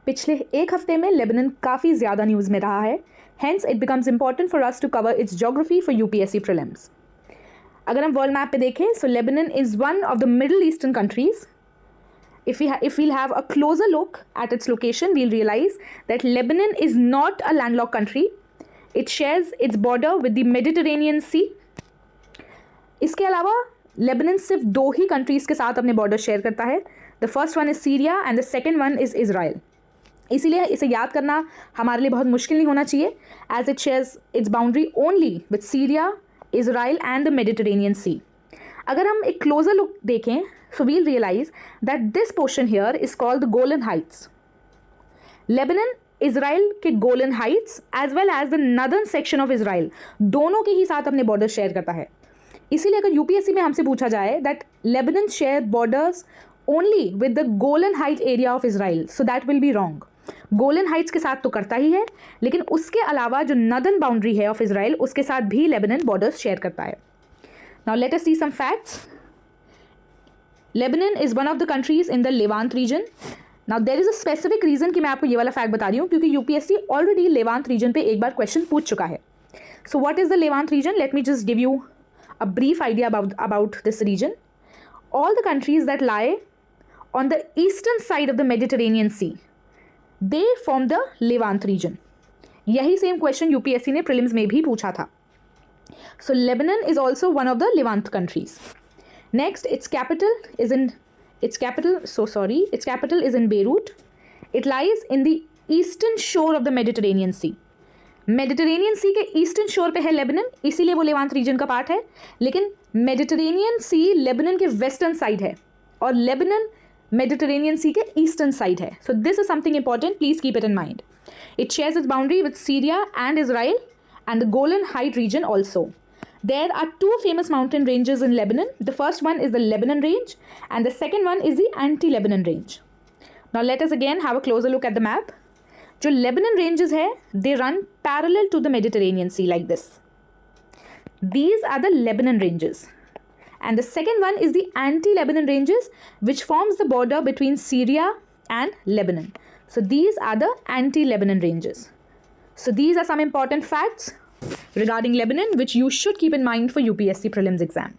पिछले एक हफ्ते में लेबनान काफ़ी ज़्यादा न्यूज़ में रहा है, hence it becomes important for us to cover its geography for UPSC prelims. अगर हम वर्ल्ड मैप पे देखें, so Lebanon is one of the middle eastern countries. If we'll have a closer look at its location, we'll realize that Lebanon is not a landlocked country. It shares its border with the Mediterranean Sea. इसके अलावा Lebanon सिर्फ 2 ही countries के साथ अपने border share करता है. The first one is Syria and the second one is Israel. इसीलिए इसे याद करना हमारे लिए बहुत मुश्किल नहीं होना चाहिए, as it shares its boundary only with Syria, Israel and the Mediterranean Sea. अगर हम एक क्लोजर लुक देखें, so we'll realize that this portion here is called the Golan Heights. Lebanon, Israel के Golan Heights as well as the northern section of Israel दोनों के ही साथ अपने border share करता है. इसीलिए अगर यूपीएससी में हमसे पूछा जाए that Lebanon share borders only with the Golan Heights area of Israel, so that will be wrong. Golan Heights के साथ तो करता ही है, लेकिन उसके अलावा जो नदर्न बाउंड्री है ऑफ इसराइल उसके साथ भी लेबनान बॉर्डर्स शेयर करता है. Now let us see some facts. Lebanon is one of the countries in the Levant region. Now there is a specific reason कि मैं आपको ये वाला फैक्ट बता रही हूँ, क्योंकि यूपीएससी ऑलरेडी लेवांत रीजन पे एक बार क्वेश्चन पूछ चुका है. So what is the Levant region? Let me just give you a brief idea about this region. All the countries that lie on the eastern side of the Mediterranean Sea, they form the Levant region. यही same question UPSC ने prelims में भी पूछा था. So Lebanon is also one of the Levant countries. Next, its capital is in Beirut. It lies in the eastern shore of the Mediterranean Sea. Mediterranean Sea के eastern शोर पे है Lebanon, इसीलिए वो लेवांत रीजन का part है. लेकिन Mediterranean सी Lebanon के वेस्टर्न साइड है और लेबनान मेडिटेरेनियन सी के ईस्टर्न साइड है. So this is something important, please keep it in mind. It shares its boundary with Syria and Israel and the Golan Heights region also. There are 2 famous mountain ranges in Lebanon. The first one is the Lebanon Range and the second one is the Anti-Lebanon Range. Now let us again have a closer look at the map. जो Lebanon ranges है, they run parallel to the Mediterranean Sea like this. These are the Lebanon ranges. And the second one is the Anti-Lebanon ranges, which forms the border between Syria and Lebanon. So these are the Anti-Lebanon ranges. So these are some important facts regarding Lebanon which you should keep in mind for UPSC prelims exam.